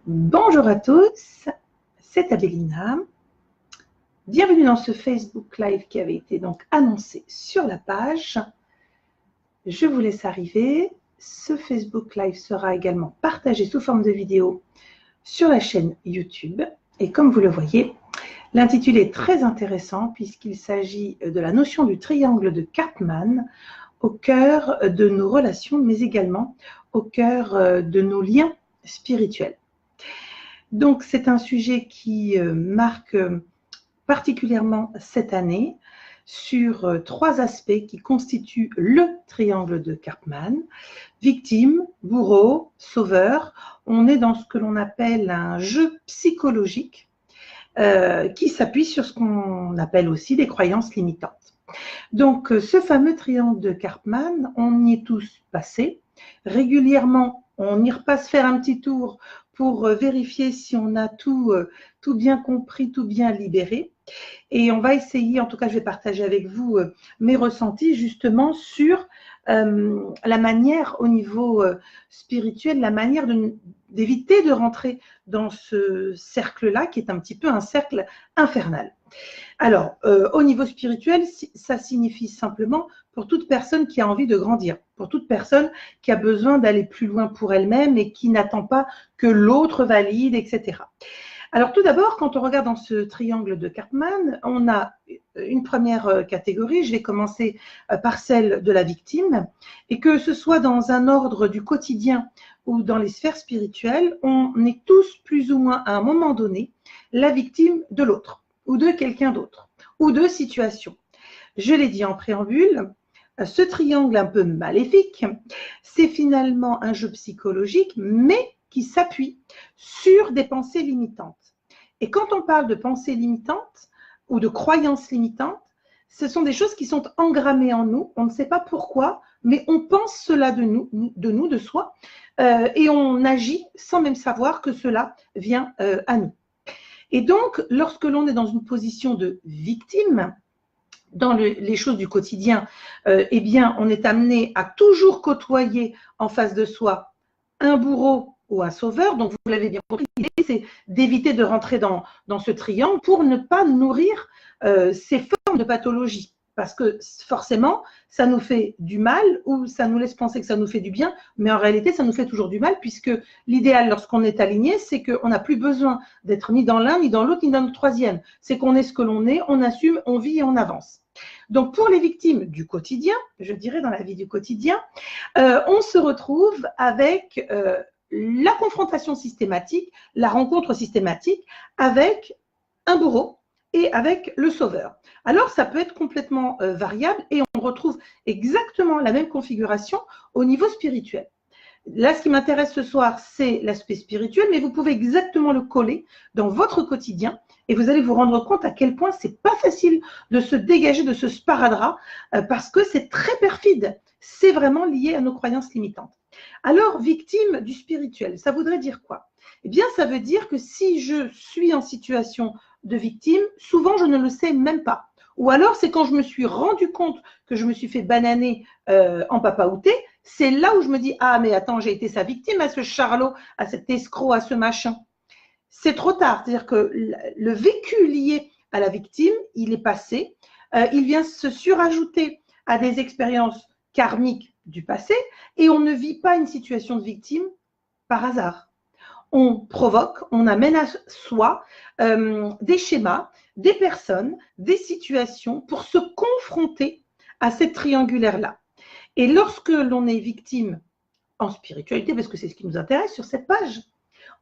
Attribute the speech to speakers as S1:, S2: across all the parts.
S1: Bonjour à tous, c'est Abelina. Bienvenue dans ce Facebook Live qui avait été donc annoncé sur la page. Je vous laisse arriver. Ce Facebook Live sera également partagé sous forme de vidéo sur la chaîne YouTube. Et comme vous le voyez, l'intitulé est très intéressant puisqu'il s'agit de la notion du triangle de Karpman au cœur de nos relations, mais également au cœur de nos liens spirituels. Donc, c'est un sujet qui marque particulièrement cette année sur trois aspects qui constituent le triangle de Karpman. Victime, bourreau, sauveur. On est dans ce que l'on appelle un jeu psychologique qui s'appuie sur ce qu'on appelle aussi des croyances limitantes. Donc, ce fameux triangle de Karpman, on y est tous passés. Régulièrement, on y repasse faire un petit tour pour vérifier si on a tout bien compris, tout bien libéré. Et on va essayer, en tout cas, je vais partager avec vous mes ressentis justement sur la manière au niveau spirituel, la manière d'éviter de rentrer dans ce cercle-là qui est un petit peu un cercle infernal. Alors, au niveau spirituel, ça signifie simplement pour toute personne qui a envie de grandir, pour toute personne qui a besoin d'aller plus loin pour elle-même et qui n'attend pas que l'autre valide, etc. Alors tout d'abord, quand on regarde dans ce triangle de Karpman, on a une première catégorie, je vais commencer par celle de la victime, et que ce soit dans un ordre du quotidien ou dans les sphères spirituelles, on est tous plus ou moins à un moment donné la victime de l'autre, ou de quelqu'un d'autre, ou de situations. Je l'ai dit en préambule, ce triangle un peu maléfique, c'est finalement un jeu psychologique, mais qui s'appuie sur des pensées limitantes. Et quand on parle de pensées limitantes ou de croyances limitantes, ce sont des choses qui sont engrammées en nous. On ne sait pas pourquoi, mais on pense cela de soi, et on agit sans même savoir que cela vient à nous. Et donc, lorsque l'on est dans une position de victime, dans les choses du quotidien, eh bien, on est amené à toujours côtoyer en face de soi un bourreau ou un sauveur. Donc, vous l'avez bien compris, l'idée, c'est d'éviter de rentrer dans ce triangle pour ne pas nourrir ces formes de pathologie. Parce que forcément, ça nous fait du mal ou ça nous laisse penser que ça nous fait du bien, mais en réalité, ça nous fait toujours du mal puisque l'idéal, lorsqu'on est aligné, c'est qu'on n'a plus besoin d'être ni dans l'un, ni dans l'autre, ni dans le troisième. C'est qu'on est ce que l'on est, on assume, on vit et on avance. Donc, pour les victimes du quotidien, je dirais dans la vie du quotidien, on se retrouve avec la confrontation systématique, la rencontre systématique avec un bourreau et avec le sauveur. Alors, ça peut être complètement variable et on retrouve exactement la même configuration au niveau spirituel. Là, ce qui m'intéresse ce soir, c'est l'aspect spirituel, mais vous pouvez exactement le coller dans votre quotidien et vous allez vous rendre compte à quel point c'est pas facile de se dégager de ce sparadrap parce que c'est très perfide. C'est vraiment lié à nos croyances limitantes. Alors, victime du spirituel, ça voudrait dire quoi? Eh bien, ça veut dire que si je suis en situation de victime, souvent je ne le sais même pas. Ou alors, c'est quand je me suis rendu compte que je me suis fait bananer en papaouté, c'est là où je me dis, ah, mais attends, j'ai été sa victime, à ce charlot, à cet escroc, à ce machin. C'est trop tard. C'est-à-dire que le vécu lié à la victime, il est passé. Il vient se surajouter à des expériences karmiques du passé et on ne vit pas une situation de victime par hasard. On provoque, on amène à soi des schémas, des personnes, des situations pour se confronter à cette triangulaire-là. Et lorsque l'on est victime en spiritualité, parce que c'est ce qui nous intéresse sur cette page,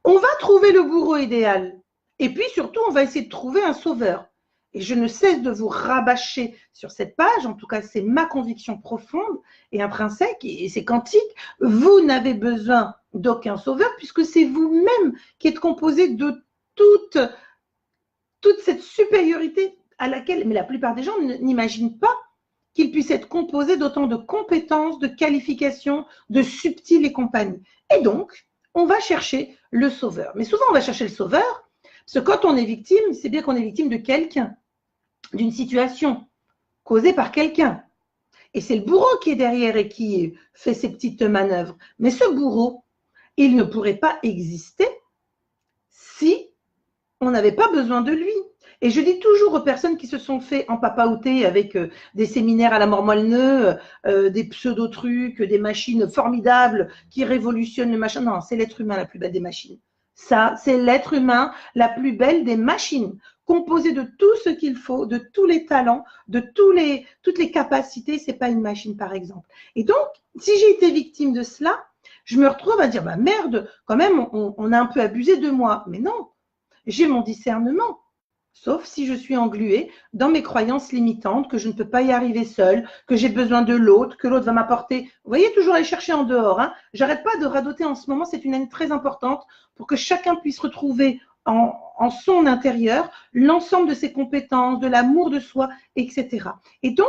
S1: on va trouver le bourreau idéal. Et puis surtout, on va essayer de trouver un sauveur. Et je ne cesse de vous rabâcher sur cette page, en tout cas c'est ma conviction profonde et intrinsèque, et c'est quantique, vous n'avez besoin d'aucun sauveur puisque c'est vous-même qui êtes composé de toute cette supériorité à laquelle, mais la plupart des gens n'imaginent pas qu'il puisse être composé d'autant de compétences, de qualifications, de subtils et compagnie. Et donc, on va chercher le sauveur. Mais souvent, on va chercher le sauveur, parce que quand on est victime, c'est bien qu'on est victime de quelqu'un, d'une situation causée par quelqu'un. Et c'est le bourreau qui est derrière et qui fait ces petites manœuvres. Mais ce bourreau, il ne pourrait pas exister on n'avait pas besoin de lui. Et je dis toujours aux personnes qui se sont fait empapaouter avec des séminaires à la mort moelle-neu, des pseudo-trucs, des machines formidables qui révolutionnent le machin. Non, c'est l'être humain la plus belle des machines. Ça, c'est l'être humain la plus belle des machines, composée de tout ce qu'il faut, de tous les talents, de toutes les capacités. C'est pas une machine, par exemple. Et donc, si j'ai été victime de cela, je me retrouve à dire, bah merde, quand même, on a un peu abusé de moi. Mais non, j'ai mon discernement. Sauf si je suis engluée dans mes croyances limitantes, que je ne peux pas y arriver seule, que j'ai besoin de l'autre, que l'autre va m'apporter. Vous voyez, toujours aller chercher en dehors. Hein. J'arrête pas de radoter en ce moment, c'est une année très importante pour que chacun puisse retrouver en son intérieur l'ensemble de ses compétences, de l'amour de soi, etc. Et donc,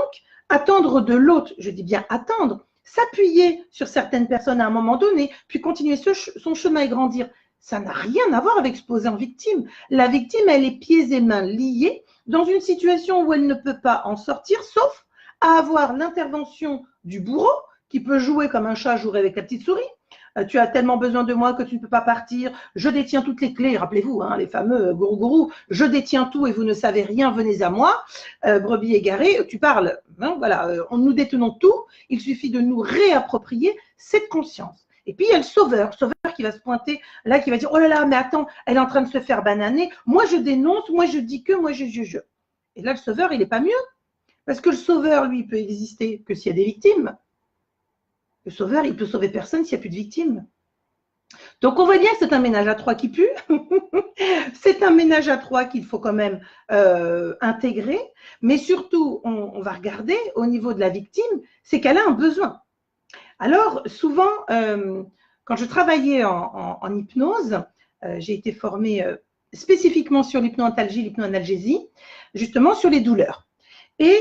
S1: attendre de l'autre, je dis bien attendre, s'appuyer sur certaines personnes à un moment donné, puis continuer son chemin et grandir. Ça n'a rien à voir avec se poser en victime. La victime, elle est pieds et mains liés dans une situation où elle ne peut pas en sortir, sauf à avoir l'intervention du bourreau qui peut jouer comme un chat jouerait avec la petite souris. Tu as tellement besoin de moi que tu ne peux pas partir. Je détiens toutes les clés. Rappelez-vous, hein, les fameux gourou-gourou. Je détiens tout et vous ne savez rien. Venez à moi. Brebis égarée, tu parles. Hein, voilà, nous détenons tout. Il suffit de nous réapproprier cette conscience. Et puis, il y a le sauveur qui va se pointer là, qui va dire « Oh là là, mais attends, elle est en train de se faire bananer. Moi, je dénonce, moi, je dis que, moi, je. » Et là, le sauveur, il n'est pas mieux. Parce que le sauveur, lui, peut exister que s'il y a des victimes. Le sauveur, il peut sauver personne s'il n'y a plus de victimes. Donc, on voit bien que c'est un ménage à trois qui pue. C'est un ménage à trois qu'il faut quand même intégrer. Mais surtout, on va regarder au niveau de la victime, c'est qu'elle a un besoin. Alors, souvent, quand je travaillais en hypnose, j'ai été formée spécifiquement sur l'hypnoantalgie, l'hypnoanalgésie, justement sur les douleurs. Et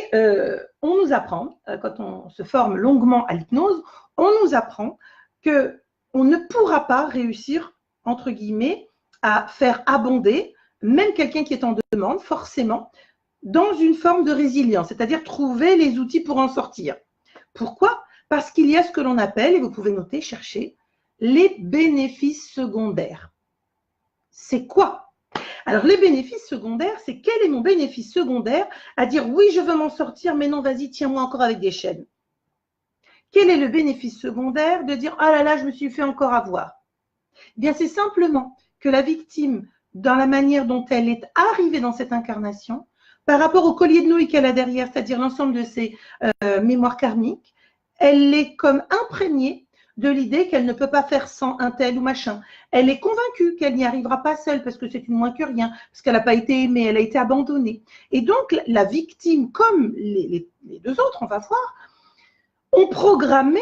S1: on nous apprend, quand on se forme longuement à l'hypnose, on nous apprend qu'on ne pourra pas réussir, entre guillemets, à faire abonder même quelqu'un qui est en demande, forcément, dans une forme de résilience, c'est-à-dire trouver les outils pour en sortir. Pourquoi ? Parce qu'il y a ce que l'on appelle, et vous pouvez noter, chercher, les bénéfices secondaires. C'est quoi ? Alors, les bénéfices secondaires, c'est quel est mon bénéfice secondaire à dire oui, je veux m'en sortir, mais non, vas-y, tiens-moi encore avec des chaînes. Quel est le bénéfice secondaire de dire ah là là, je me suis fait encore avoir ? Eh bien, c'est simplement que la victime, dans la manière dont elle est arrivée dans cette incarnation, par rapport au collier de nouilles qu'elle a derrière, c'est-à-dire l'ensemble de ses mémoires karmiques, elle est comme imprégnée de l'idée qu'elle ne peut pas faire sans un tel ou machin. Elle est convaincue qu'elle n'y arrivera pas seule parce que c'est une moins que rien, parce qu'elle n'a pas été aimée, elle a été abandonnée. Et donc, la victime, comme les deux autres, on va voir, ont programmé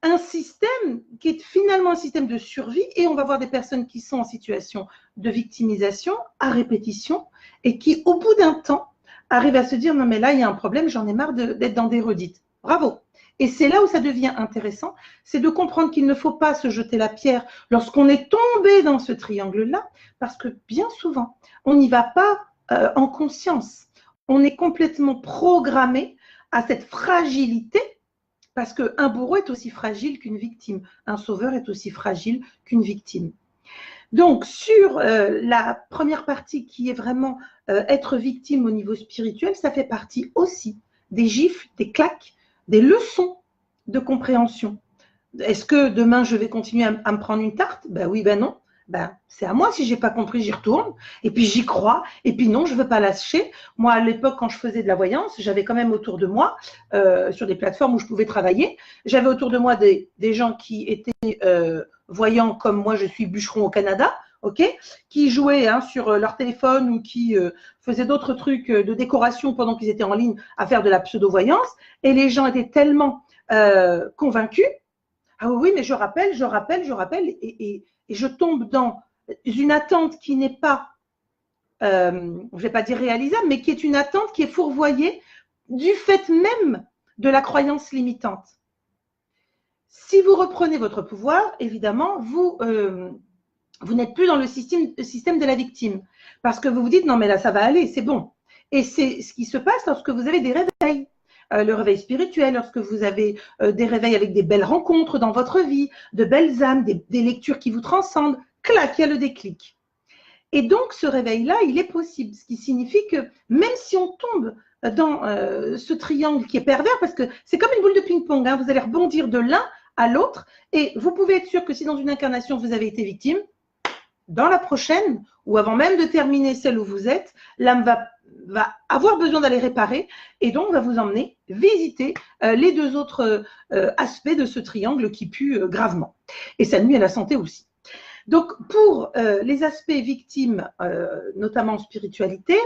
S1: un système qui est finalement un système de survie et on va voir des personnes qui sont en situation de victimisation à répétition et qui, au bout d'un temps, arrivent à se dire « Non, mais là, il y a un problème, j'en ai marre d'être dans des redites. » Bravo. Et c'est là où ça devient intéressant, c'est de comprendre qu'il ne faut pas se jeter la pierre lorsqu'on est tombé dans ce triangle-là, parce que bien souvent, on n'y va pas en conscience. On est complètement programmé à cette fragilité, parce qu'un bourreau est aussi fragile qu'une victime, un sauveur est aussi fragile qu'une victime. Donc, sur la première partie qui est vraiment être victime au niveau spirituel, ça fait partie aussi des gifles, des claques, des leçons de compréhension. Est-ce que demain, je vais continuer à me prendre une tarte ? Ben oui, ben non. Ben, c'est à moi, si je n'ai pas compris, j'y retourne. Et puis, j'y crois. Et puis, non, je ne veux pas lâcher. Moi, à l'époque, quand je faisais de la voyance, j'avais quand même autour de moi, sur des plateformes où je pouvais travailler, j'avais autour de moi des gens qui étaient voyants comme moi, je suis bûcheron au Canada, okay, qui jouaient sur leur téléphone ou qui faisaient d'autres trucs de décoration pendant qu'ils étaient en ligne à faire de la pseudo-voyance. Et les gens étaient tellement convaincus. Ah oui, mais je rappelle, et je tombe dans une attente qui n'est pas, je ne vais pas dire réalisable, mais qui est une attente qui est fourvoyée du fait même de la croyance limitante. Si vous reprenez votre pouvoir, évidemment, vous n'êtes plus dans le système de la victime, parce que vous vous dites, non mais là ça va aller, c'est bon. Et c'est ce qui se passe lorsque vous avez des réveils. Le réveil spirituel, lorsque vous avez des réveils avec des belles rencontres dans votre vie, de belles âmes, des lectures qui vous transcendent, clac, il y a le déclic. Et donc, ce réveil-là, il est possible, ce qui signifie que même si on tombe dans ce triangle qui est pervers, parce que c'est comme une boule de ping-pong, hein, vous allez rebondir de l'un à l'autre, et vous pouvez être sûr que si dans une incarnation, vous avez été victime, dans la prochaine, ou avant même de terminer celle où vous êtes, l'âme va avoir besoin d'aller réparer, et donc va vous emmener visiter les deux autres aspects de ce triangle qui pue gravement. Et ça nuit à la santé aussi. Donc, pour les aspects victimes, notamment en spiritualité,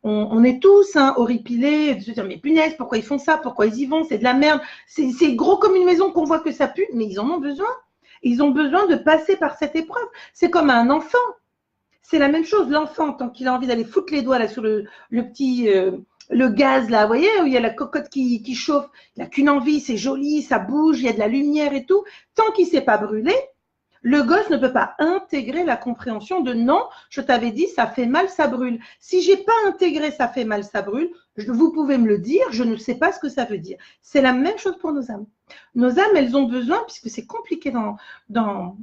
S1: on est tous horripilés de se dire, mais punaise, pourquoi ils font ça? Pourquoi ils y vont? C'est de la merde. C'est gros comme une maison qu'on voit que ça pue, mais ils en ont besoin. Ils ont besoin de passer par cette épreuve. C'est comme un enfant. C'est la même chose. L'enfant, tant qu'il a envie d'aller foutre les doigts là sur le petit… le gaz, là, vous voyez, où il y a la cocotte qui chauffe, il n'a qu'une envie, c'est joli, ça bouge, il y a de la lumière et tout. Tant qu'il ne s'est pas brûlé, le gosse ne peut pas intégrer la compréhension de non, je t'avais dit, ça fait mal, ça brûle. Si je n'ai pas intégré ça fait mal, ça brûle, vous pouvez me le dire, je ne sais pas ce que ça veut dire. C'est la même chose pour nos âmes. Nos âmes, elles ont besoin, puisque c'est compliqué dans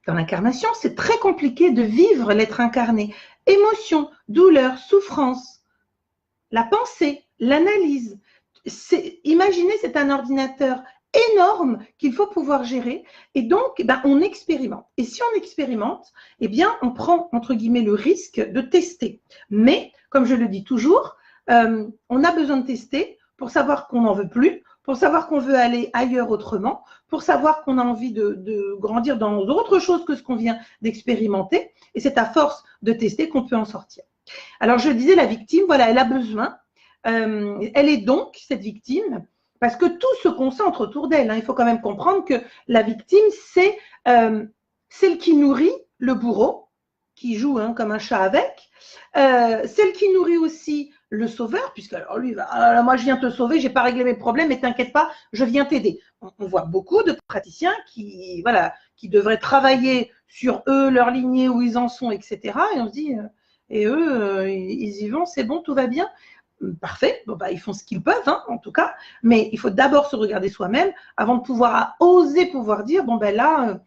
S1: l'incarnation, c'est très compliqué de vivre l'être incarné. Émotion, douleur, souffrance, la pensée, l'analyse. Imaginez, c'est un ordinateur énorme qu'il faut pouvoir gérer et donc on expérimente. Et si on expérimente, eh bien on prend entre guillemets le risque de tester. Mais comme je le dis toujours, on a besoin de tester pour savoir qu'on n'en veut plus, pour savoir qu'on veut aller ailleurs autrement, pour savoir qu'on a envie de grandir dans autre chose que ce qu'on vient d'expérimenter. Et c'est à force de tester qu'on peut en sortir. Alors je disais, la victime, voilà, elle a besoin, elle est donc cette victime, parce que tout se concentre autour d'elle. Hein. Il faut quand même comprendre que la victime, c'est celle qui nourrit le bourreau, qui joue comme un chat avec, celle qui nourrit aussi le sauveur, puisque alors lui, moi je viens te sauver, je n'ai pas réglé mes problèmes, mais t'inquiète pas, je viens t'aider. On voit beaucoup de praticiens qui devraient travailler sur eux, leur lignée, où ils en sont, etc. Et on se dit, et eux, ils y vont, c'est bon, tout va bien. Parfait, bon, ils font ce qu'ils peuvent, en tout cas, mais il faut d'abord se regarder soi-même avant de pouvoir oser pouvoir dire, bon là,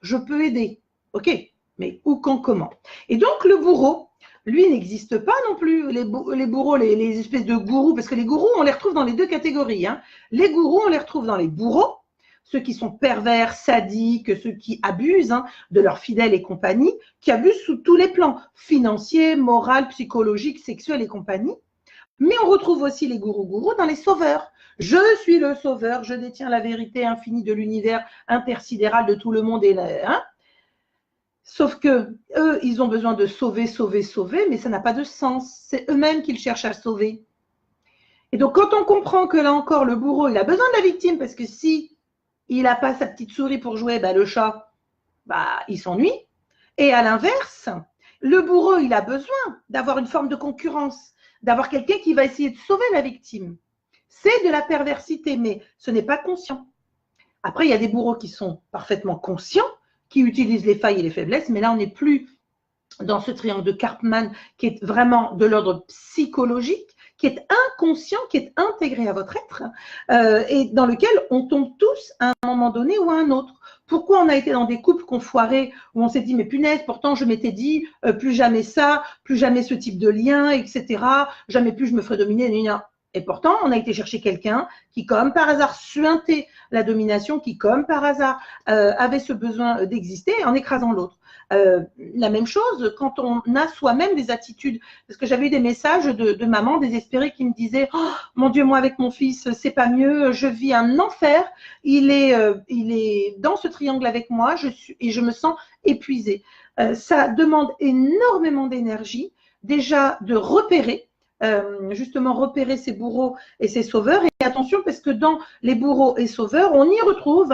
S1: je peux aider, ok, mais où, quand, comment. Et donc le bourreau, lui, n'existe pas non plus, les bourreaux, les espèces de gourous, parce que les gourous, on les retrouve dans les deux catégories. Les gourous, on les retrouve dans les bourreaux, ceux qui sont pervers, sadiques, ceux qui abusent de leurs fidèles et compagnie, qui abusent sous tous les plans, financiers, moral, psychologique, sexuel et compagnie. Mais on retrouve aussi les gourous dans les sauveurs. Je suis le sauveur, je détiens la vérité infinie de l'univers intersidéral de tout le monde. Sauf que eux, ils ont besoin de sauver, mais ça n'a pas de sens. C'est eux-mêmes qu'ils cherchent à sauver. Et donc, quand on comprend que là encore, le bourreau, il a besoin de la victime, parce que si il n'a pas sa petite souris pour jouer, le chat, il s'ennuie. Et à l'inverse, le bourreau, il a besoin d'avoir une forme de concurrence, d'avoir quelqu'un qui va essayer de sauver la victime. C'est de la perversité, mais ce n'est pas conscient. Après, il y a des bourreaux qui sont parfaitement conscients, qui utilisent les failles et les faiblesses, mais là, on n'est plus dans ce triangle de Karpman qui est vraiment de l'ordre psychologique, qui est inconscient, qui est intégré à votre être, et dans lequel on tombe tous à un moment donné ou à un autre. Pourquoi on a été dans des couples qu'on foirait, où on s'est dit, mais punaise, pourtant je m'étais dit, plus jamais ça, plus jamais ce type de lien, etc., jamais plus je me ferai dominer, et pourtant, on a été chercher quelqu'un qui, comme par hasard, suintait la domination, qui, comme par hasard, avait ce besoin d'exister en écrasant l'autre. La même chose quand on a soi-même des attitudes. Parce que j'avais eu des messages de mamans désespérées qui me disaient « Oh, mon Dieu, moi avec mon fils, c'est pas mieux, je vis un enfer, il est dans ce triangle avec moi et je me sens épuisée. » Ça demande énormément d'énergie, déjà de repérer, justement repérer ces bourreaux et ces sauveurs. Et attention, parce que dans les bourreaux et sauveurs, on y retrouve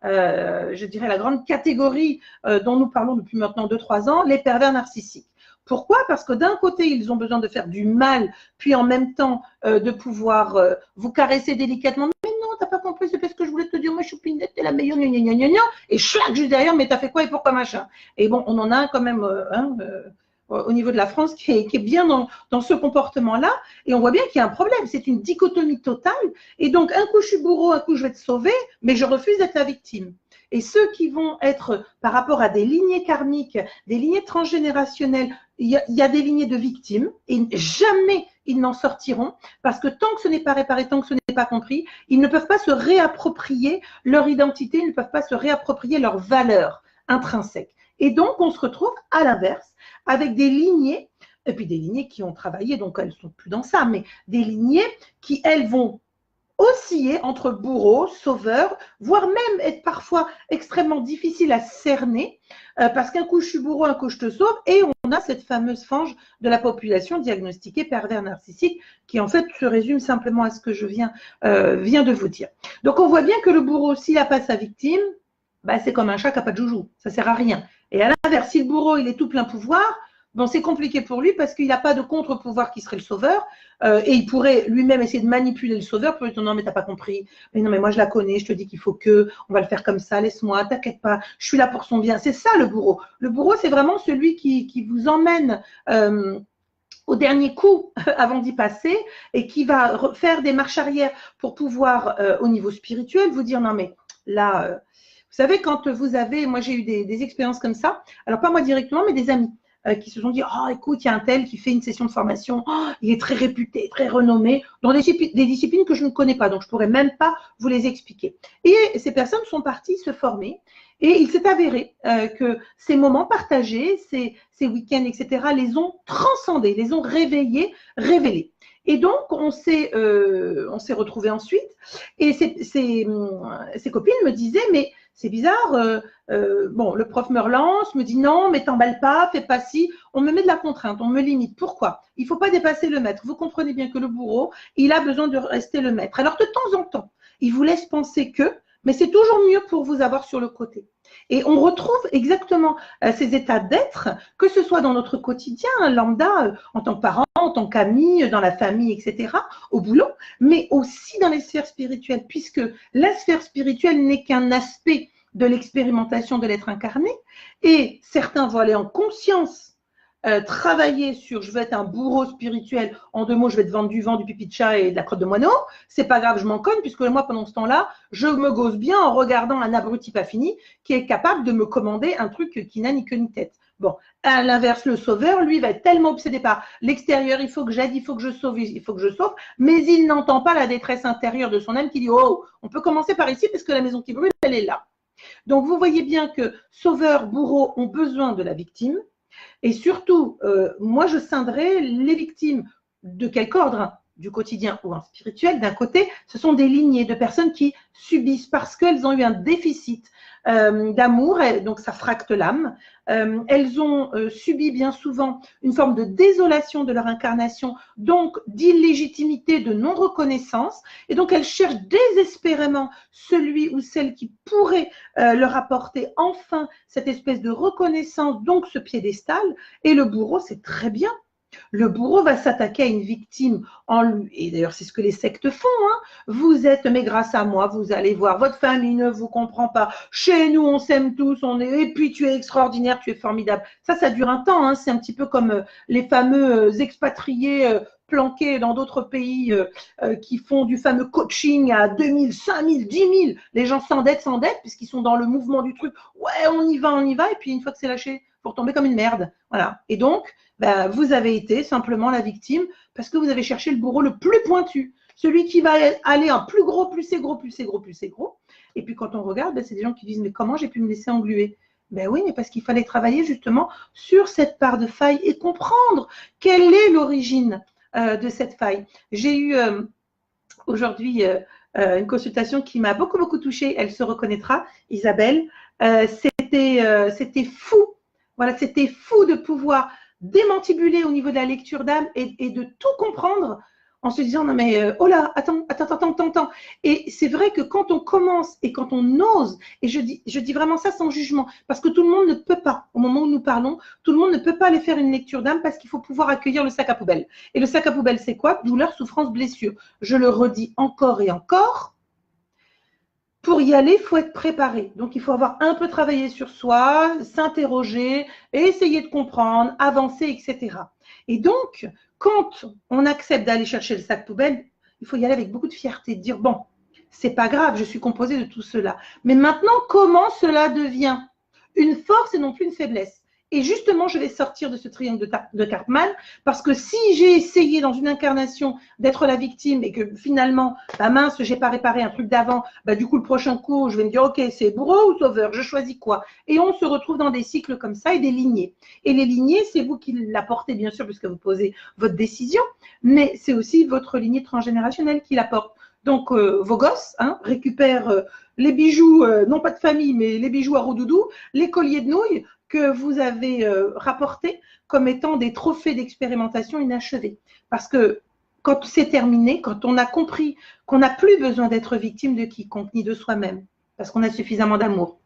S1: je dirais la grande catégorie dont nous parlons depuis maintenant 2-3 ans, les pervers narcissiques. Pourquoi? Parce que d'un côté, ils ont besoin de faire du mal, puis en même temps de pouvoir vous caresser délicatement. Mais non, t'as pas compris, c'est parce que je voulais te dire, moi, choupinette, t'es la meilleure, gna, gna, gna, gna, et chlac, juste derrière, mais t'as fait quoi et pourquoi machin? Et bon, on en a quand même au niveau de la France qui est bien dans ce comportement-là. Et on voit bien qu'il y a un problème. C'est une dichotomie totale. Et donc, un coup, je suis bourreau, un coup, je vais te sauver, mais je refuse d'être la victime. Et ceux qui vont être par rapport à des lignées karmiques, des lignées transgénérationnelles, il y a des lignées de victimes et jamais ils n'en sortiront parce que tant que ce n'est pas réparé, tant que ce n'est pas compris, ils ne peuvent pas se réapproprier leur identité, ils ne peuvent pas se réapproprier leur valeur intrinsèque. Et donc, on se retrouve à l'inverse avec des lignées, et puis des lignées qui ont travaillé, donc elles ne sont plus dans ça, mais des lignées qui, elles, vont osciller entre bourreau, sauveur, voire même être parfois extrêmement difficile à cerner, parce qu'un coup je suis bourreau, un coup je te sauve, et on a cette fameuse fange de la population diagnostiquée pervers narcissique, qui en fait se résume simplement à ce que je viens de vous dire. Donc on voit bien que le bourreau, s'il n'a pas sa victime, bah, c'est comme un chat qui n'a pas de joujou, ça ne sert à rien. Et à l'inverse, si le bourreau il est tout plein pouvoir, bon, c'est compliqué pour lui parce qu'il n'a pas de contre-pouvoir qui serait le sauveur et il pourrait lui-même essayer de manipuler le sauveur pour lui dire non mais t'as pas compris, mais non mais moi je la connais, je te dis qu'il faut que, on va le faire comme ça, laisse-moi, t'inquiète pas, je suis là pour son bien. C'est ça le bourreau. Le bourreau c'est vraiment celui qui vous emmène au dernier coup avant d'y passer et qui va faire des marches arrière pour pouvoir au niveau spirituel vous dire non mais là, vous savez quand vous avez, moi j'ai eu des expériences comme ça, alors pas moi directement mais des amis qui se sont dit, oh écoute, il y a un tel qui fait une session de formation, oh, il est très réputé, très renommé, dans des disciplines que je ne connais pas, donc je ne pourrais même pas vous les expliquer. Et ces personnes sont parties se former, et il s'est avéré que ces moments partagés, ces week-ends, etc., les ont transcendés, les ont réveillés, révélés. Et donc, on s'est retrouvés ensuite, et ces copines me disaient, mais c'est bizarre, bon, le prof me relance, me dit non, mais t'emballe pas, fais pas ci. On me met de la contrainte, on me limite. Pourquoi? Il ne faut pas dépasser le maître. Vous comprenez bien que le bourreau, il a besoin de rester le maître. Alors, de temps en temps, il vous laisse penser que, mais c'est toujours mieux pour vous avoir sur le côté. Et on retrouve exactement ces états d'être, que ce soit dans notre quotidien, lambda, en tant que parent, en tant qu'ami, dans la famille, etc., au boulot, mais aussi dans les sphères spirituelles, puisque la sphère spirituelle n'est qu'un aspect de l'expérimentation de l'être incarné, et certains vont aller en conscience travailler sur je veux être un bourreau spirituel, en 2 mots, je vais te vendre du vent, du pipi de chat et de la crotte de moineau, c'est pas grave, je m'en cogne, puisque moi, pendant ce temps-là, je me gosse bien en regardant un abruti pas fini qui est capable de me commander un truc qui n'a ni queue ni tête. Bon, à l'inverse, le sauveur, lui, va être tellement obsédé par l'extérieur, il faut que j'aide, il faut que je sauve, il faut que je sauve, mais il n'entend pas la détresse intérieure de son âme qui dit, oh, on peut commencer par ici, parce que la maison qui brûle, elle est là. Donc, vous voyez bien que sauveur, bourreau ont besoin de la victime. Et surtout, moi, je scinderais les victimes de quelque ordre, du quotidien ou un spirituel. D'un côté, ce sont des lignées de personnes qui subissent parce qu'elles ont eu un déficit d'amour, donc ça fracte l'âme. Elles ont subi bien souvent une forme de désolation de leur incarnation, donc d'illégitimité, de non-reconnaissance. Et donc, elles cherchent désespérément celui ou celle qui pourrait leur apporter enfin cette espèce de reconnaissance, donc ce piédestal. Et le bourreau, c'est très bien. Le bourreau va s'attaquer à une victime en lui, et d'ailleurs c'est ce que les sectes font, hein. Vous êtes, mais grâce à moi, vous allez voir, votre famille ne vous comprend pas, chez nous on s'aime tous, et puis tu es extraordinaire, tu es formidable. Ça dure un temps, hein. C'est un petit peu comme les fameux expatriés planqués dans d'autres pays qui font du fameux coaching à 2000, 5000, 10 000. Les gens s'endettent, puisqu'ils sont dans le mouvement du truc, ouais on y va, et puis une fois que c'est lâché, vous retombez comme une merde. Voilà. Et donc, ben, vous avez été simplement la victime parce que vous avez cherché le bourreau le plus pointu, celui qui va aller en plus gros, plus c'est gros, plus c'est gros, plus c'est gros. Et puis quand on regarde, ben, c'est des gens qui disent mais comment j'ai pu me laisser engluer? Ben oui, mais parce qu'il fallait travailler justement sur cette part de faille et comprendre quelle est l'origine de cette faille. J'ai eu aujourd'hui une consultation qui m'a beaucoup touchée, elle se reconnaîtra, Isabelle. C'était fou. Voilà, c'était fou de pouvoir démantibuler au niveau de la lecture d'âme et de tout comprendre en se disant non mais oh là, attends. Et c'est vrai que quand on commence et quand on ose, et je dis vraiment ça sans jugement, parce que tout le monde ne peut pas, au moment où nous parlons, tout le monde ne peut pas aller faire une lecture d'âme parce qu'il faut pouvoir accueillir le sac à poubelle. Et le sac à poubelle, c'est quoi? Douleur, souffrance, blessure. Je le redis encore et encore. Pour y aller, il faut être préparé. Donc, il faut avoir un peu travaillé sur soi, s'interroger, essayer de comprendre, avancer, etc. Et donc, quand on accepte d'aller chercher le sac poubelle, il faut y aller avec beaucoup de fierté, de dire, bon, c'est pas grave, je suis composée de tout cela. Mais maintenant, comment cela devient une force et non plus une faiblesse? Et justement, je vais sortir de ce triangle de Karpman, parce que si j'ai essayé dans une incarnation d'être la victime et que finalement, bah mince, j'ai pas réparé un truc d'avant, bah du coup, le prochain coup, je vais me dire, ok, c'est bourreau ou sauveur, je choisis quoi? Et on se retrouve dans des cycles comme ça et des lignées. Et les lignées, c'est vous qui l'apportez, bien sûr, puisque vous posez votre décision, mais c'est aussi votre lignée transgénérationnelle qui l'apporte. Donc, vos gosses récupèrent les bijoux, non pas de famille, mais les bijoux à Roudoudou, les colliers de nouilles que vous avez rapportés comme étant des trophées d'expérimentation inachevés. Parce que quand c'est terminé, quand on a compris qu'on n'a plus besoin d'être victime de quiconque, ni de soi-même, parce qu'on a suffisamment d'amour,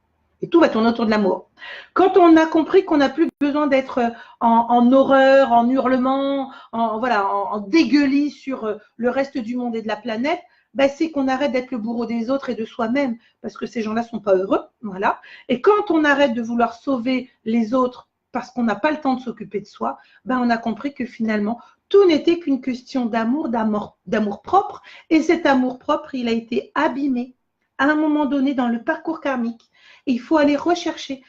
S1: et tout va tourner autour de l'amour. Quand on a compris qu'on n'a plus besoin d'être en horreur, en hurlement, en dégueulis sur le reste du monde et de la planète, ben c'est qu'on arrête d'être le bourreau des autres et de soi-même, parce que ces gens-là ne sont pas heureux. Voilà. Et quand on arrête de vouloir sauver les autres parce qu'on n'a pas le temps de s'occuper de soi, ben on a compris que finalement, tout n'était qu'une question d'amour, d'amour propre. Et cet amour propre, il a été abîmé à un moment donné dans le parcours karmique. Et il faut aller rechercher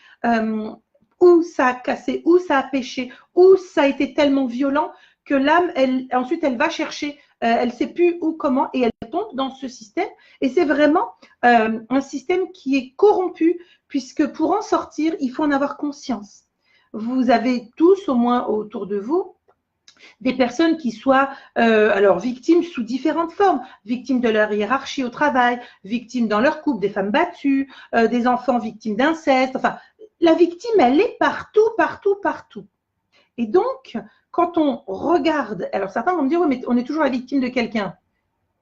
S1: où ça a cassé, où ça a péché, où ça a été tellement violent que l'âme, ensuite, elle va chercher, elle ne sait plus où, comment, et elle tombe dans ce système. Et c'est vraiment un système qui est corrompu, puisque pour en sortir, il faut en avoir conscience. Vous avez tous, au moins autour de vous, des personnes qui soient alors victimes sous différentes formes, victimes de leur hiérarchie au travail, victimes dans leur couple, des femmes battues, des enfants victimes d'inceste. Enfin, la victime, elle est partout, partout, partout. Et donc, quand on regarde, alors certains vont me dire, oui, mais on est toujours la victime de quelqu'un.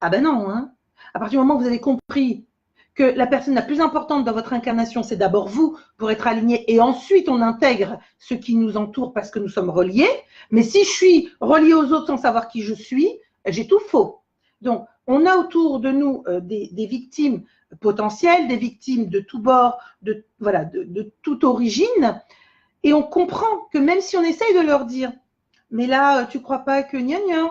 S1: Ah ben non, hein. À partir du moment où vous avez compris que la personne la plus importante dans votre incarnation, c'est d'abord vous pour être aligné, et ensuite on intègre ce qui nous entoure parce que nous sommes reliés. Mais si je suis relié aux autres sans savoir qui je suis, j'ai tout faux. Donc, on a autour de nous des victimes potentielles, des victimes de tous bords, de toute origine, et on comprend que même si on essaye de leur dire, mais là, tu ne crois pas que gna gna,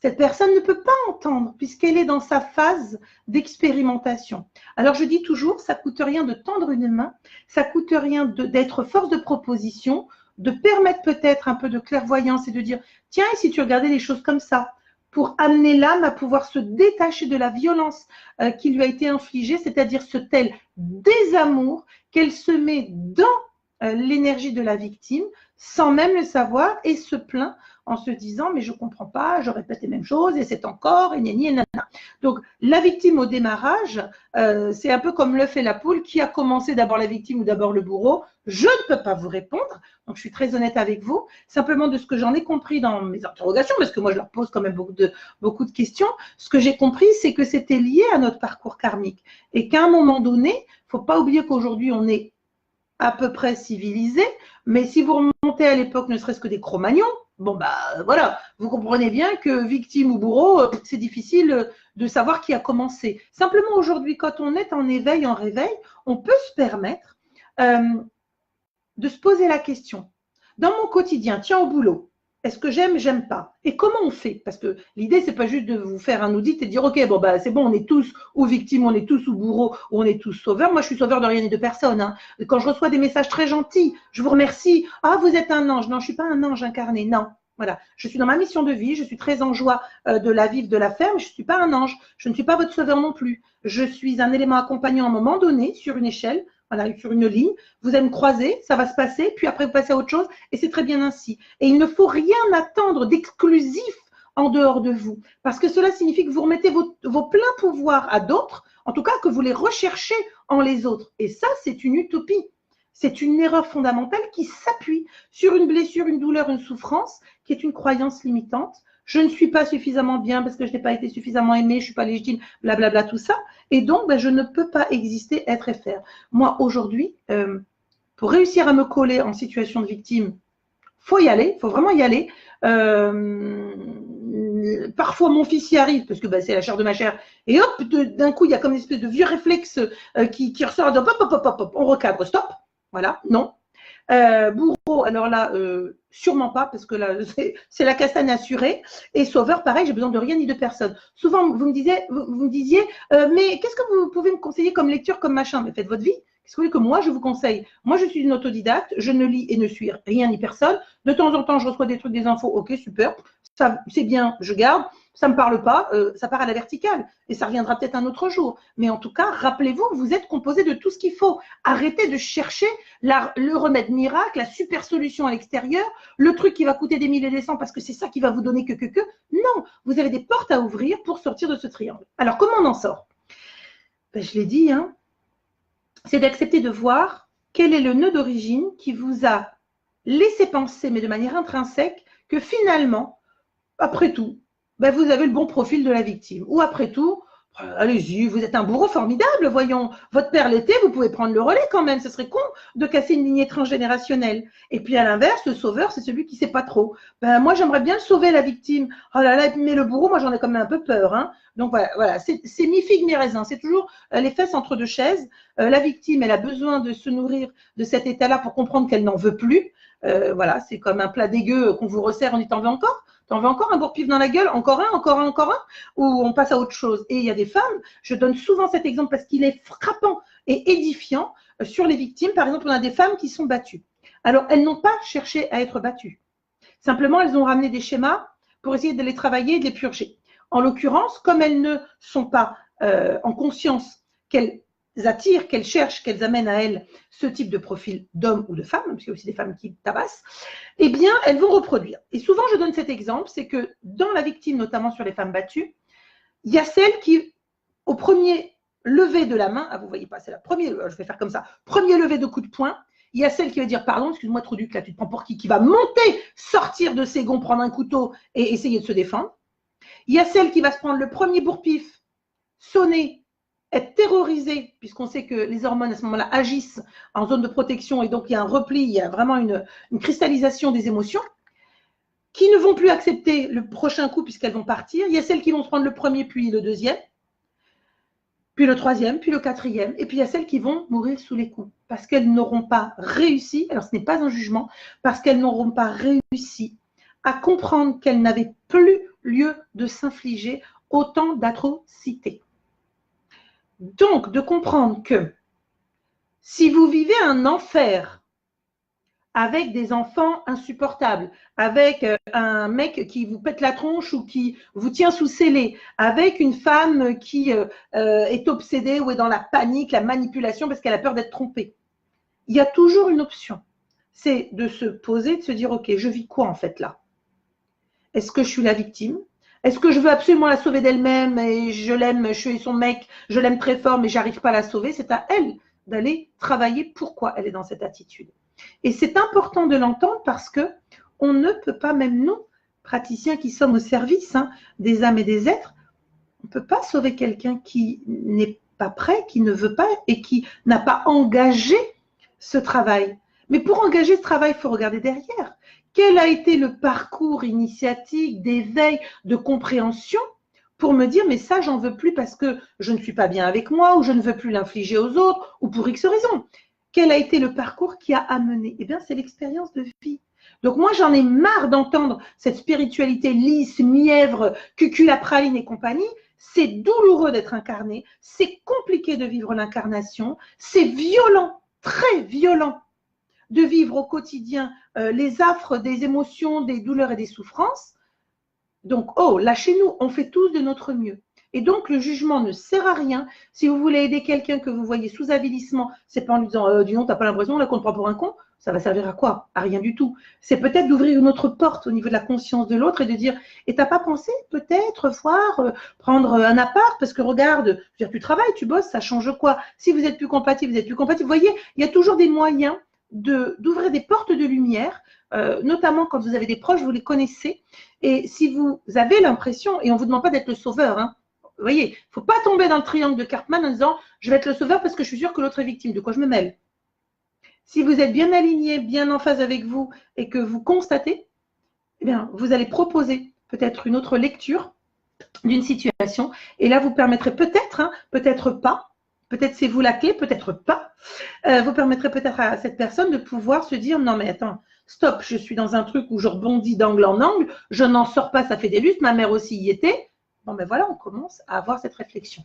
S1: cette personne ne peut pas entendre puisqu'elle est dans sa phase d'expérimentation. Alors je dis toujours, ça ne coûte rien de tendre une main, ça ne coûte rien d'être force de proposition, de permettre peut-être un peu de clairvoyance et de dire, tiens, et si tu regardais les choses comme ça, pour amener l'âme à pouvoir se détacher de la violence qui lui a été infligée, c'est-à-dire ce tel désamour qu'elle se met dans l'énergie de la victime sans même le savoir et se plaint en se disant mais je ne comprends pas, je répète les mêmes choses et c'est encore et gna gna gna. Donc la victime au démarrage, c'est un peu comme l'œuf et la poule, qui a commencé d'abord la victime ou d'abord le bourreau. Je ne peux pas vous répondre, donc je suis très honnête avec vous, simplement de ce que j'en ai compris dans mes interrogations, parce que moi je leur pose quand même beaucoup de questions. Ce que j'ai compris, c'est que c'était lié à notre parcours karmique et qu'à un moment donné, il ne faut pas oublier qu'aujourd'hui on est à peu près civilisé, mais si vous remontez à l'époque ne serait-ce que des Cro-Magnons, bon bah voilà, vous comprenez bien que victime ou bourreau, c'est difficile de savoir qui a commencé. Simplement aujourd'hui, quand on est en éveil, en réveil, on peut se permettre de se poser la question. Dans mon quotidien, tiens au boulot, est-ce que j'aime pas? Et comment on fait? Parce que l'idée, c'est pas juste de vous faire un audit et de dire, ok, bon bah c'est bon, on est tous ou victimes, on est tous ou bourreaux, ou on est tous sauveurs. Moi, je suis sauveur de rien et de personne. Hein. Quand je reçois des messages très gentils, je vous remercie. Ah, vous êtes un ange. Non, je suis pas un ange incarné. Non. Voilà, je suis dans ma mission de vie, je suis très en joie de la vivre, de la faire, mais je ne suis pas un ange, je ne suis pas votre sauveur non plus. Je suis un élément accompagnant à un moment donné, sur une échelle, voilà, sur une ligne. Vous allez me croiser, ça va se passer, puis après vous passez à autre chose, et c'est très bien ainsi. Et il ne faut rien attendre d'exclusif en dehors de vous, parce que cela signifie que vous remettez vos pleins pouvoirs à d'autres, en tout cas que vous les recherchez en les autres. Et ça, c'est une utopie. C'est une erreur fondamentale qui s'appuie sur une blessure, une douleur, une souffrance, qui est une croyance limitante. Je ne suis pas suffisamment bien parce que je n'ai pas été suffisamment aimée, je ne suis pas légitime, blablabla, tout ça. Et donc, ben, je ne peux pas exister, être et faire. Moi, aujourd'hui, pour réussir à me coller en situation de victime, il faut y aller, il faut vraiment y aller. Parfois, mon fils y arrive parce que ben, c'est la chair de ma chair. Et hop, d'un coup, il y a comme une espèce de vieux réflexe qui ressort. Hop, hop, hop, hop, on recadre, stop. Voilà, non. Bourreau, alors là, sûrement pas, parce que là, c'est la castagne assurée. Et sauveur, pareil, j'ai besoin de rien ni de personne. Souvent, vous me disiez, mais qu'est-ce que vous pouvez me conseiller comme lecture, comme machin? Mais faites votre vie. Qu'est-ce que vous voulez que moi, je vous conseille? Moi, je suis une autodidacte, je ne lis et ne suis rien ni personne. De temps en temps, je reçois des trucs, des infos, ok, super. Ça, c'est bien, je garde. Ça ne me parle pas, ça part à la verticale. Et ça reviendra peut-être un autre jour. Mais en tout cas, rappelez-vous, vous êtes composé de tout ce qu'il faut. Arrêtez de chercher le remède miracle, la super solution à l'extérieur, le truc qui va coûter des mille et des cents parce que c'est ça qui va vous donner que. Non, vous avez des portes à ouvrir pour sortir de ce triangle. Alors, comment on en sort? Ben, je l'ai dit, hein, c'est d'accepter de voir quel est le nœud d'origine qui vous a laissé penser, mais de manière intrinsèque, que finalement, après tout, ben vous avez le bon profil de la victime. Ou après tout, allez-y, vous êtes un bourreau formidable, voyons. Votre père l'était, vous pouvez prendre le relais quand même. Ce serait con de casser une lignée transgénérationnelle. Et puis à l'inverse, le sauveur, c'est celui qui ne sait pas trop. Ben, moi, j'aimerais bien sauver la victime. Oh là là, mais le bourreau, moi, j'en ai quand même un peu peur. Hein. Donc voilà, c'est mi-figue, mi-raisin. C'est toujours les fesses entre deux chaises. La victime, elle a besoin de se nourrir de cet état-là pour comprendre qu'elle n'en veut plus. Voilà, c'est comme un plat dégueu qu'on vous resserre, on dit t'en veux encore? T'en veux encore un bourre-pif dans la gueule? Encore un? Ou on passe à autre chose? Et il y a des femmes, je donne souvent cet exemple parce qu'il est frappant et édifiant sur les victimes. Par exemple, on a des femmes qui sont battues. Alors, elles n'ont pas cherché à être battues. Simplement, elles ont ramené des schémas pour essayer de les travailler et de les purger. En l'occurrence, comme elles ne sont pas en conscience qu'elles attirent, qu'elles cherchent, qu'elles amènent à elles ce type de profil d'homme ou de femme, parce qu'il y a aussi des femmes qui tabassent, eh bien, elles vont reproduire. Et souvent, je donne cet exemple, c'est que dans la victime, notamment sur les femmes battues, il y a celle qui, au premier lever de la main, ah, vous ne voyez pas, c'est la première, je vais faire comme ça, premier lever de coup de poing, il y a celle qui va dire, pardon, excuse-moi, Trouduc, là, tu te prends pour qui va monter, sortir de ses gonds, prendre un couteau et essayer de se défendre. Il y a celle qui va se prendre le premier bourre-pif, sonner, être terrorisée, puisqu'on sait que les hormones à ce moment-là agissent en zone de protection et donc il y a un repli, il y a vraiment une cristallisation des émotions, qui ne vont plus accepter le prochain coup puisqu'elles vont partir. Il y a celles qui vont se prendre le premier, puis le deuxième, puis le troisième, puis le quatrième, et puis il y a celles qui vont mourir sous les coups parce qu'elles n'auront pas réussi, alors ce n'est pas un jugement, parce qu'elles n'auront pas réussi à comprendre qu'elles n'avaient plus lieu de s'infliger autant d'atrocités. Donc, de comprendre que si vous vivez un enfer avec des enfants insupportables, avec un mec qui vous pète la tronche ou qui vous tient sous scellé, avec une femme qui est obsédée ou est dans la panique, la manipulation parce qu'elle a peur d'être trompée, il y a toujours une option. C'est de se poser, de se dire, ok, je vis quoi en fait là? Est-ce que je suis la victime? Est-ce que je veux absolument la sauver d'elle-même et je l'aime, je suis son mec, je l'aime très fort mais j'arrive pas à la sauver? C'est à elle d'aller travailler pourquoi elle est dans cette attitude. Et c'est important de l'entendre parce que on ne peut pas, même nous, praticiens qui sommes au service des âmes et des êtres, on ne peut pas sauver quelqu'un qui n'est pas prêt, qui ne veut pas et qui n'a pas engagé ce travail. Mais pour engager ce travail, il faut regarder derrière. Quel a été le parcours initiatique, d'éveil, de compréhension pour me dire, mais ça, j'en veux plus parce que je ne suis pas bien avec moi ou je ne veux plus l'infliger aux autres ou pour X raison. Quel a été le parcours qui a amené? Eh bien, c'est l'expérience de vie. Donc moi, j'en ai marre d'entendre cette spiritualité lisse, mièvre, cuculapraline et compagnie. C'est douloureux d'être incarné, c'est compliqué de vivre l'incarnation, c'est violent, très violent de vivre au quotidien les affres des émotions, des douleurs et des souffrances. Donc, lâchez-nous, on fait tous de notre mieux. Et donc, le jugement ne sert à rien. Si vous voulez aider quelqu'un que vous voyez sous avilissement, c'est pas en lui disant dis donc, t'as pas l'impression là qu'on te prend pour un con? Ça va servir à quoi? À rien du tout. C'est peut-être d'ouvrir une autre porte au niveau de la conscience de l'autre et de dire et t'as pas pensé peut-être voir prendre un appart parce que regarde, tu travailles, tu bosses, ça change quoi? Si vous êtes plus compatible, vous êtes plus compatible. Vous voyez, il y a toujours des moyens d'ouvrir des portes de lumière, notamment quand vous avez des proches, vous les connaissez. Et si vous avez l'impression, et on ne vous demande pas d'être le sauveur, vous voyez, il ne faut pas tomber dans le triangle de Cartman en disant je vais être le sauveur parce que je suis sûre que l'autre est victime. De quoi je me mêle? Si vous êtes bien aligné, bien en phase avec vous et que vous constatez, eh bien, vous allez proposer peut-être une autre lecture d'une situation et là, vous permettrez peut-être, peut-être pas, peut-être c'est vous la clé, peut-être pas. Vous permettrez peut-être à cette personne de pouvoir se dire, non mais attends, stop, je suis dans un truc où je rebondis d'angle en angle, je n'en sors pas, ça fait des lustres, ma mère aussi y était. Bon ben voilà, on commence à avoir cette réflexion.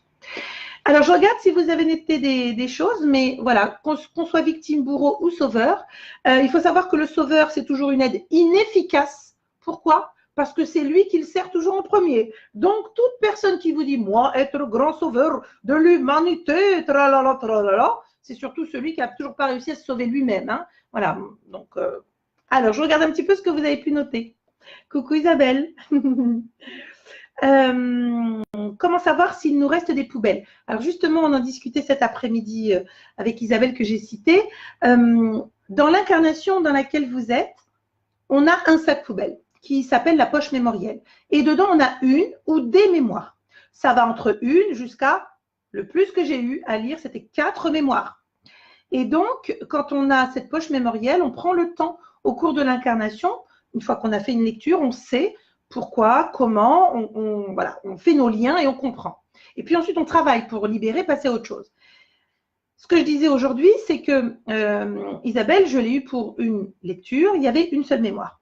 S1: Alors, je regarde si vous avez noté des choses, mais voilà, qu'on soit victime, bourreau ou sauveur, il faut savoir que le sauveur, c'est toujours une aide inefficace. Pourquoi? Parce que c'est lui qui le sert toujours en premier. Donc, toute personne qui vous dit « moi, être le grand sauveur de l'humanité », c'est surtout celui qui n'a toujours pas réussi à se sauver lui-même. Hein. Voilà, donc, alors, je regarde un petit peu ce que vous avez pu noter. Coucou Isabelle. Comment savoir s'il nous reste des poubelles? Alors justement, on en discutait cet après-midi avec Isabelle que j'ai citée. Dans l'incarnation dans laquelle vous êtes, on a un sac poubelle qui s'appelle la poche mémorielle. Et dedans, on a une ou des mémoires. Ça va entre une jusqu'à, le plus que j'ai eu à lire, c'était 4 mémoires. Et donc, quand on a cette poche mémorielle, on prend le temps au cours de l'incarnation, une fois qu'on a fait une lecture, on sait pourquoi, comment, voilà, on fait nos liens et on comprend. Et puis ensuite, on travaille pour libérer, passer à autre chose. Ce que je disais aujourd'hui, c'est que Isabelle, je l'ai eu pour une lecture, il y avait une seule mémoire.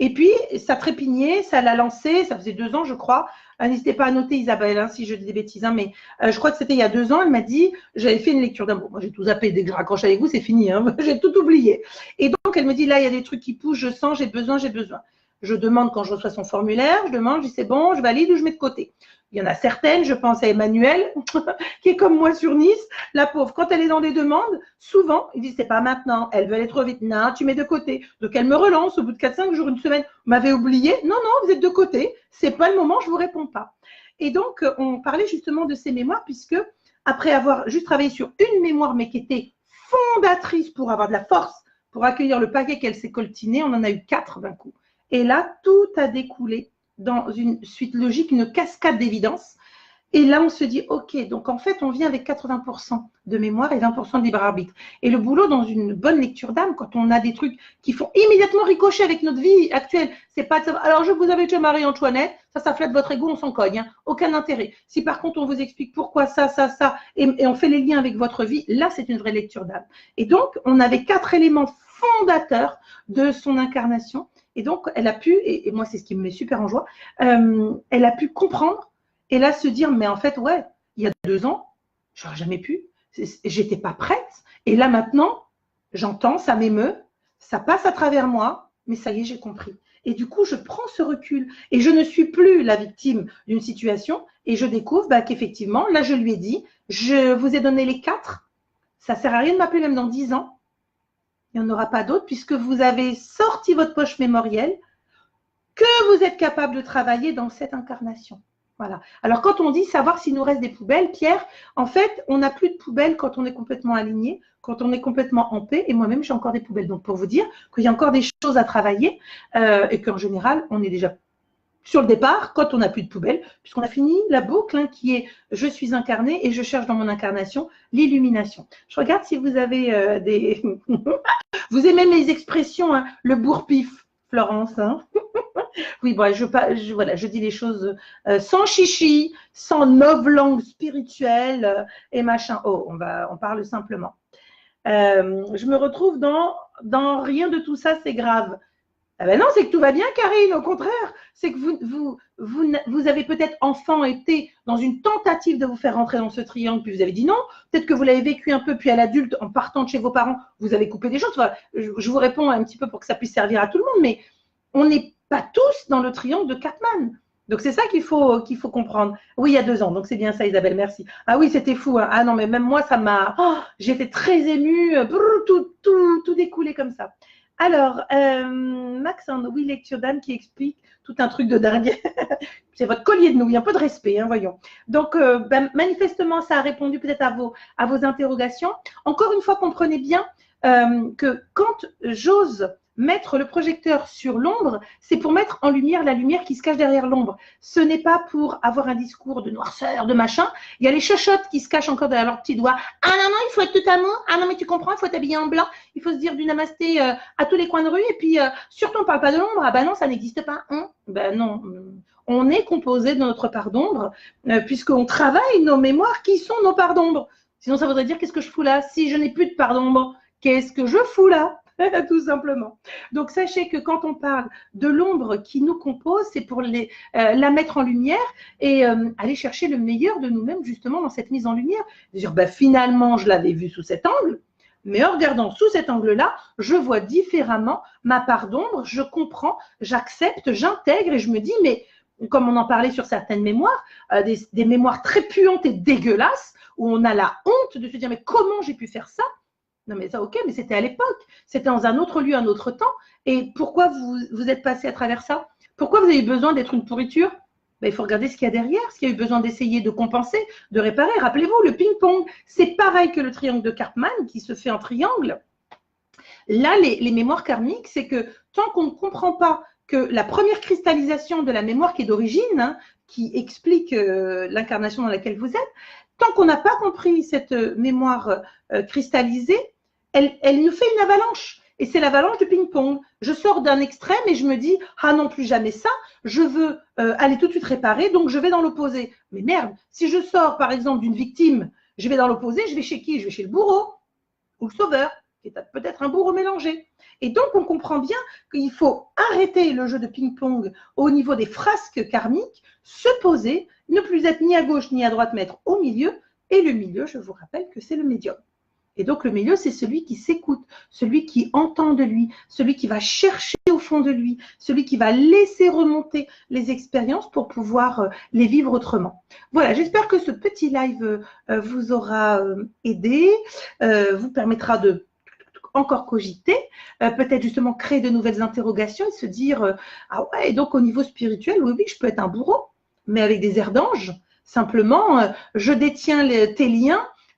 S1: Et puis, ça trépignait, ça l'a lancé, ça faisait 2 ans, je crois. N'hésitez pas à noter, Isabelle, hein, si je dis des bêtises, hein, mais je crois que c'était il y a 2 ans, elle m'a dit, j'avais fait une lecture d'un mot. Moi, j'ai tout zappé, dès que je raccroche avec vous, c'est fini, hein, j'ai tout oublié. Et donc, elle me dit, là, il y a des trucs qui poussent, je sens, j'ai besoin. Je demande quand je reçois son formulaire, je dis c'est bon, je valide ou je mets de côté. Il y en a certaines, je pense à Emmanuel, qui est comme moi sur Nice, la pauvre, quand elle est dans des demandes, souvent, il dit c'est pas maintenant, elle veut aller trop vite, non, tu mets de côté. Donc elle me relance au bout de 4-5 jours, une semaine, vous m'avez oublié, non, vous êtes de côté, c'est pas le moment, je vous réponds pas. Et donc, on parlait justement de ces mémoires, puisque après avoir juste travaillé sur une mémoire, mais qui était fondatrice pour avoir de la force, pour accueillir le paquet qu'elle s'est coltiné, on en a eu 4 d'un coup. Et là, tout a découlé dans une suite logique, une cascade d'évidence. Et là, on se dit, OK, donc en fait, on vient avec 80% de mémoire et 20% de libre arbitre. Et le boulot dans une bonne lecture d'âme, quand on a des trucs qui font immédiatement ricocher avec notre vie actuelle, c'est pas de savoir, alors je vous avais déjà Marie-Antoinette, ça flatte votre ego, on s'en cogne, hein, aucun intérêt. Si par contre, on vous explique pourquoi ça, et on fait les liens avec votre vie, là, c'est une vraie lecture d'âme. Et donc, on avait 4 éléments fondateurs de son incarnation. Et donc, elle a pu, et moi, c'est ce qui me met super en joie, elle a pu comprendre et là se dire, mais en fait, ouais, il y a 2 ans, j'aurais jamais pu, j'étais pas prête. Et là, maintenant, j'entends, ça m'émeut, ça passe à travers moi, mais ça y est, j'ai compris. Et du coup, je prends ce recul et je ne suis plus la victime d'une situation et je découvre qu'effectivement, là, je lui ai dit, je vous ai donné les 4, ça sert à rien de m'appeler même dans 10 ans. Il n'y en aura pas d'autres puisque vous avez sorti votre poche mémorielle que vous êtes capable de travailler dans cette incarnation. Voilà. Alors, quand on dit savoir s'il nous reste des poubelles, Pierre, en fait, on n'a plus de poubelles quand on est complètement aligné, quand on est complètement en paix. Et moi-même, j'ai encore des poubelles. Donc, pour vous dire qu'il y a encore des choses à travailler et qu'en général, on est déjà sur le départ, quand on n'a plus de poubelle, puisqu'on a fini la boucle hein, qui est « je suis incarné et je cherche dans mon incarnation l'illumination ». Je regarde si vous avez des… vous aimez mes expressions, hein, le bourre-pif, Florence. Hein. Oui, bon, voilà, je dis les choses sans chichi, sans novlangue spirituelle et machin. Oh, on parle simplement. Je me retrouve dans rien de tout ça, c'est grave. Ah ben non, c'est que tout va bien, Karine. Au contraire, c'est que vous avez peut-être enfant été dans une tentative de vous faire rentrer dans ce triangle, puis vous avez dit non. Peut-être que vous l'avez vécu un peu, puis à l'adulte, en partant de chez vos parents, vous avez coupé des choses. Voilà, je vous réponds un petit peu pour que ça puisse servir à tout le monde, mais on n'est pas tous dans le triangle de Cartman. Donc, c'est ça qu'il faut comprendre. Oui, il y a 2 ans. Donc, c'est bien ça, Isabelle. Merci. Ah oui, c'était fou. Hein. Ah non, mais même moi, ça m'a… Oh, j'étais très émue. Tout découlé comme ça. Alors, Maxandre, oui, lecture d'âme qui explique tout un truc de dingue. C'est votre collier de nouilles, un peu de respect, hein, voyons. Donc, manifestement, ça a répondu peut-être à vos interrogations. Encore une fois, comprenez bien que quand j'ose mettre le projecteur sur l'ombre, c'est pour mettre en lumière la lumière qui se cache derrière l'ombre. Ce n'est pas pour avoir un discours de noirceur, de machin. Il y a les chochottes qui se cachent encore derrière leurs petits doigts. Ah non, il faut être tout amour. Ah non, mais tu comprends, il faut t'habiller en blanc. Il faut se dire du namasté à tous les coins de rue. Et puis, surtout, on ne parle pas de l'ombre. Ah ben non, ça n'existe pas. Hein, ben non. On est composé de notre part d'ombre puisqu'on travaille nos mémoires qui sont nos parts d'ombre. Sinon, ça voudrait dire qu'est-ce que je fous là? Si je n'ai plus de part d'ombre, qu'est-ce que je fous là? Tout simplement. Donc, sachez que quand on parle de l'ombre qui nous compose, c'est pour la mettre en lumière et aller chercher le meilleur de nous-mêmes justement dans cette mise en lumière. Dire, ben, finalement, je l'avais vu sous cet angle, mais en regardant sous cet angle-là, je vois différemment ma part d'ombre, je comprends, j'accepte, j'intègre et je me dis, mais comme on en parlait sur certaines mémoires, des mémoires très puantes et dégueulasses, où on a la honte de se dire, mais comment j'ai pu faire ça? Non, mais ça, ok, mais c'était à l'époque. C'était dans un autre lieu, un autre temps. Et pourquoi vous êtes passé à travers ça? Pourquoi vous avez eu besoin d'être une pourriture? Ben, il faut regarder ce qu'il y a derrière, ce qu'il y a eu besoin d'essayer de compenser, de réparer. Rappelez-vous, le ping-pong, c'est pareil que le triangle de Karpman qui se fait en triangle. Là, les mémoires karmiques, c'est que tant qu'on ne comprend pas que la première cristallisation de la mémoire qui est d'origine, hein, qui explique l'incarnation dans laquelle vous êtes, tant qu'on n'a pas compris cette mémoire cristallisée, elle nous fait une avalanche. Et c'est l'avalanche du ping-pong. Je sors d'un extrême et je me dis, ah non, plus jamais ça, je veux aller tout de suite réparer, donc je vais dans l'opposé. Mais merde, si je sors par exemple d'une victime, je vais dans l'opposé, je vais chez qui? Je vais chez le bourreau ou le sauveur, qui est peut-être un bourreau mélangé. Et donc, on comprend bien qu'il faut arrêter le jeu de ping-pong au niveau des frasques karmiques, se poser, ne plus être ni à gauche ni à droite, mais être au milieu. Et le milieu, je vous rappelle que c'est le médium. Et donc, le milieu, c'est celui qui s'écoute, celui qui entend de lui, celui qui va chercher au fond de lui, celui qui va laisser remonter les expériences pour pouvoir les vivre autrement. Voilà, j'espère que ce petit live vous aura aidé, vous permettra de encore cogiter, peut-être justement créer de nouvelles interrogations et se dire ah ouais, donc au niveau spirituel, oui, je peux être un bourreau, mais avec des airs d'ange. Simplement, je détiens tes liens